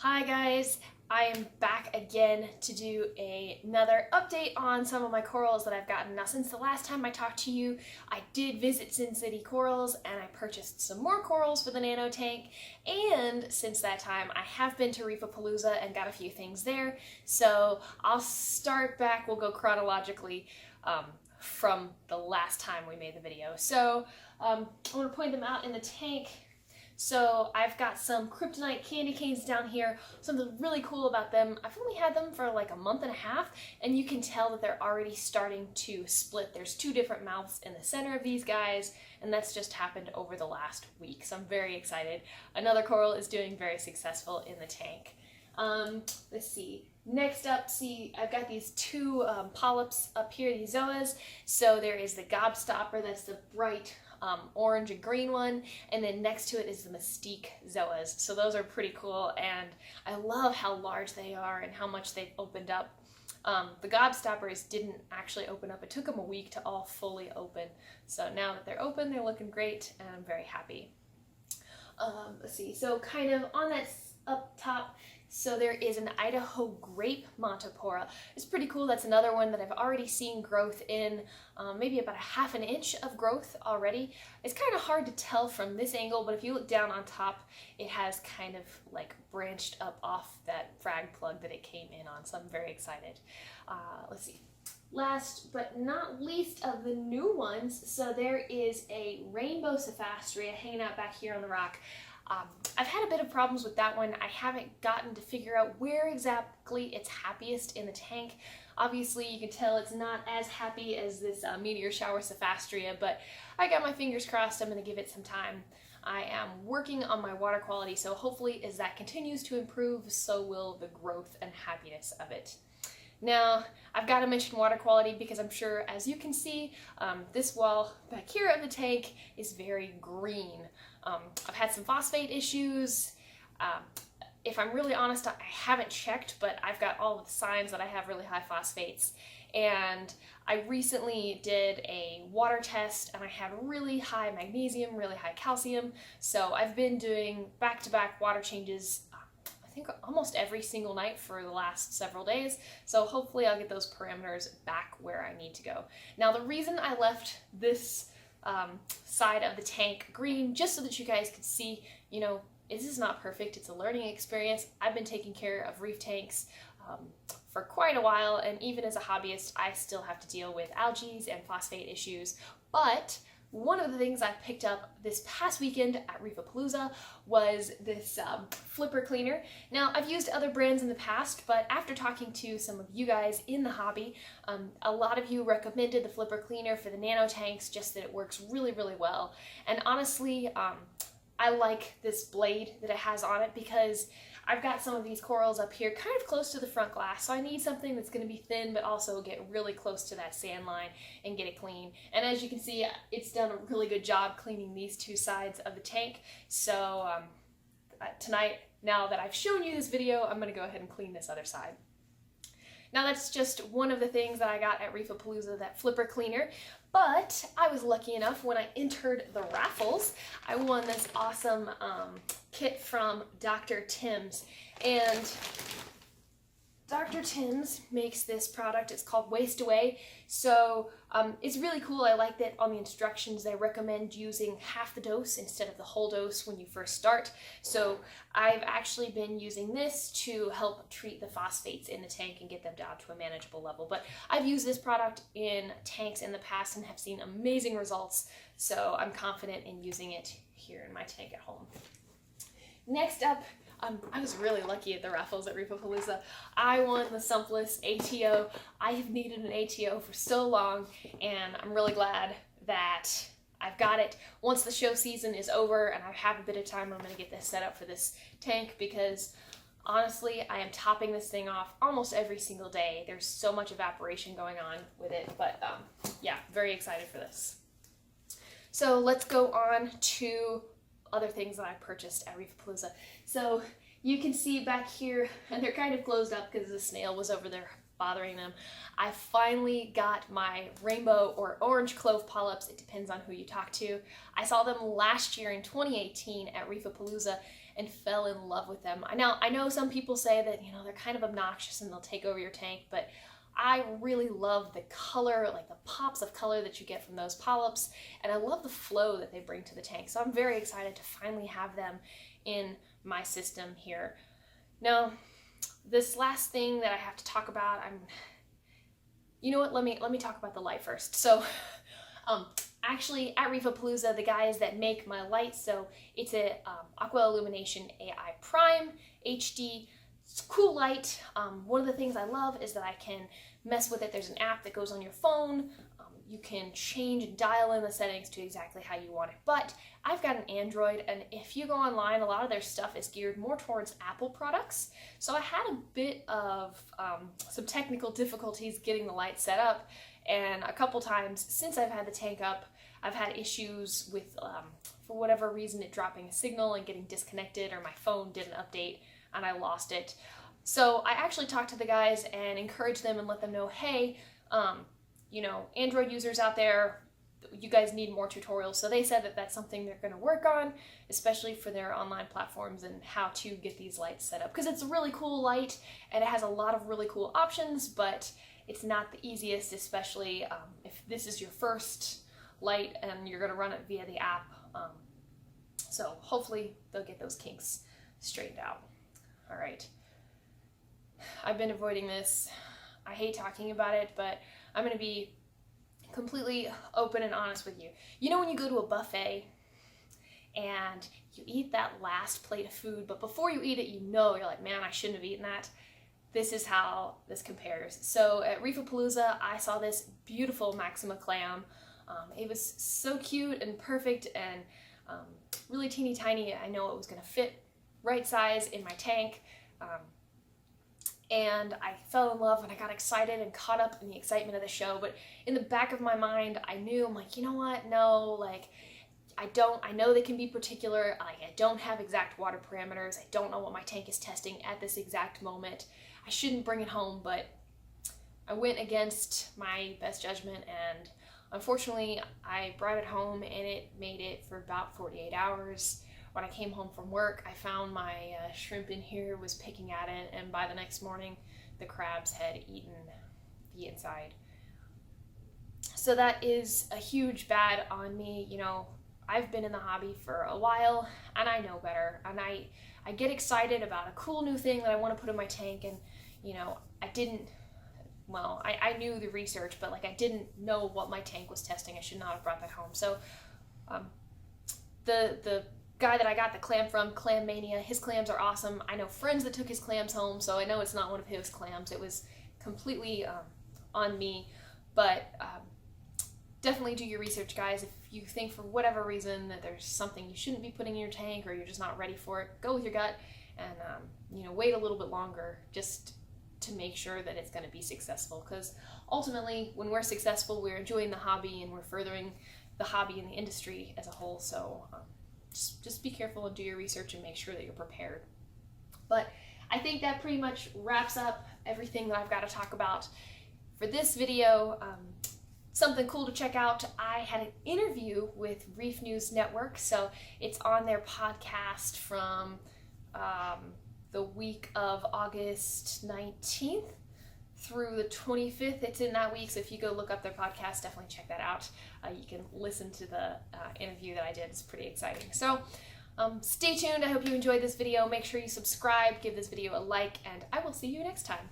Hi guys, I am back again to do another update on some of my corals that I've gotten. Now since the last time I talked to you, I did visit Sin City Corals and I purchased some more corals for the Nano tank, and since that time I have been to Reefapalooza and got a few things there. So I'll start back, we'll go chronologically from the last time we made the video. So I'm going to point them out in the tank. So I've got some kryptonite candy canes down here. Something really cool about them, I've only had them for like a month and a half, and you can tell that they're already starting to split. There's two different mouths in the center of these guys, and that's just happened over the last week. So I'm very excited. Another coral is doing very successful in the tank. Let's see. Next up, I've got these two polyps up here, these zoas. So there is the Gobstopper, that's the bright orange and green one, and then next to it is the Mystique zoas. So those are pretty cool, and I love how large they are and how much they've opened up. The Gobstoppers didn't actually open up. It took them a week to all fully open. So now that they're open, they're looking great, and I'm very happy. Let's see, so kind of on that up top, so there is an Idaho Grape Montipora. It's pretty cool. That's another one that I've already seen growth in, maybe about a half an inch of growth already. It's kind of hard to tell from this angle, but if you look down on top, it has kind of like branched up off that frag plug that it came in on, so I'm very excited. Let's see. Last but not least of the new ones, so there is a rainbow Cephastria hanging out back here on the rock. I've had a bit of problems with that one. I haven't gotten to figure out where exactly it's happiest in the tank. Obviously you can tell it's not as happy as this meteor shower Cephastria, but I got my fingers crossed. I'm going to give it some time. I am working on my water quality, so hopefully as that continues to improve, so will the growth and happiness of it. Now, I've got to mention water quality because I'm sure, as you can see, this wall back here of the tank is very green. I've had some phosphate issues. If I'm really honest, I haven't checked, but I've got all of the signs that I have really high phosphates. And I recently did a water test and I had really high magnesium, really high calcium. So I've been doing back-to-back water changes I think almost every single night for the last several days, so hopefully I'll get those parameters back where I need to go. Now the reason I left this side of the tank green, just so that you guys could see, you know, this is not perfect, it's a learning experience. I've been taking care of reef tanks for quite a while, and even as a hobbyist I still have to deal with algae and phosphate issues, but one of the things I picked up this past weekend at Reefapalooza was this flipper cleaner. Now, I've used other brands in the past, but after talking to some of you guys in the hobby, a lot of you recommended the flipper cleaner for the nano tanks, just that it works really, really well. And honestly, I like this blade that it has on it because I've got some of these corals up here kind of close to the front glass, so I need something that's going to be thin but also get really close to that sand line and get it clean. And as you can see, it's done a really good job cleaning these two sides of the tank. So tonight, now that I've shown you this video, I'm going to go ahead and clean this other side. Now that's just one of the things that I got at Reefapalooza, that flipper cleaner, but I was lucky enough when I entered the raffles, I won this awesome kit from Dr. Tim's, and Dr. Tim's makes this product. It's called Waste Away, so it's really cool. I like that on the instructions they recommend using half the dose instead of the whole dose when you first start. So I've actually been using this to help treat the phosphates in the tank and get them down to a manageable level. But I've used this product in tanks in the past and have seen amazing results, so I'm confident in using it here in my tank at home. Next up, I was really lucky at the raffles at Reefapalooza. I won the Sumpless ATO. I have needed an ATO for so long, and I'm really glad that I've got it. Once the show season is over and I have a bit of time, I'm going to get this set up for this tank because honestly, I am topping this thing off almost every single day. There's so much evaporation going on with it, but yeah, very excited for this. So let's go on to other things that I purchased at Reefapalooza. So you can see back here, and they're kind of closed up because the snail was over there bothering them. I finally got my rainbow or orange clove polyps. It depends on who you talk to. I saw them last year in 2018 at Reefapalooza, and fell in love with them. I know some people say that, you know, they're kind of obnoxious and they'll take over your tank, but I really love the color, like the pops of color that you get from those polyps, and I love the flow that they bring to the tank. So I'm very excited to finally have them in my system here. Now, this last thing that I have to talk about, you know what, let me talk about the light first. So actually at Reefapalooza, the guys that make my lights, so it's a Aqua Illumination AI Prime HD. It's a cool light. One of the things I love is that I can mess with it. There's an app that goes on your phone. You can change and dial in the settings to exactly how you want it. But I've got an Android, and if you go online, a lot of their stuff is geared more towards Apple products. So I had a bit of some technical difficulties getting the light set up, and a couple times since I've had the tank up, I've had issues with, for whatever reason, it dropping a signal and getting disconnected, or my phone didn't update and I lost it. So I actually talked to the guys and encouraged them and let them know, hey, you know, Android users out there, you guys need more tutorials. So they said that that's something they're going to work on, especially for their online platforms and how to get these lights set up. Because it's a really cool light and it has a lot of really cool options, but it's not the easiest, especially if this is your first light and you're going to run it via the app. So hopefully they'll get those kinks straightened out. All right. I've been avoiding this. I hate talking about it, but I'm going to be completely open and honest with you. You know when you go to a buffet and you eat that last plate of food, but before you eat it, you know, you're like, man, I shouldn't have eaten that. This is how this compares. So at Reefapalooza, I saw this beautiful Maxima clam. It was so cute and perfect and really teeny tiny. I know it was going to fit right size in my tank. And I fell in love and I got excited and caught up in the excitement of the show. But in the back of my mind, I knew, I'm like, you know what? No, like, I know they can be particular. Like, I don't have exact water parameters. I don't know what my tank is testing at this exact moment. I shouldn't bring it home, but I went against my best judgment, and unfortunately, I brought it home and it made it for about 48 hours. When I came home from work, I found my shrimp in here was picking at it, and by the next morning, the crabs had eaten the inside. So that is a huge bad on me. You know, I've been in the hobby for a while, and I know better, and I get excited about a cool new thing that I want to put in my tank, and, you know, I knew the research, but, like, I didn't know what my tank was testing. I should not have brought that home. So, the guy that I got the clam from, Clam Mania, his clams are awesome. I know friends that took his clams home, so I know it's not one of his clams. It was completely on me, but definitely do your research, guys. If you think for whatever reason that there's something you shouldn't be putting in your tank, or you're just not ready for it, go with your gut and you know, wait a little bit longer just to make sure that it's going to be successful. Because ultimately, when we're successful, we're enjoying the hobby and we're furthering the hobby and the industry as a whole. So just be careful and do your research and make sure that you're prepared. But I think that pretty much wraps up everything that I've got to talk about for this video. Something cool to check out, I had an interview with Reef News Network, so it's on their podcast from the week of August 19th through the 25th. It's in that week, so if you go look up their podcast, definitely check that out. You can listen to the interview that I did. It's pretty exciting. So stay tuned. I hope you enjoyed this video. Make sure you subscribe, give this video a like, and I will see you next time.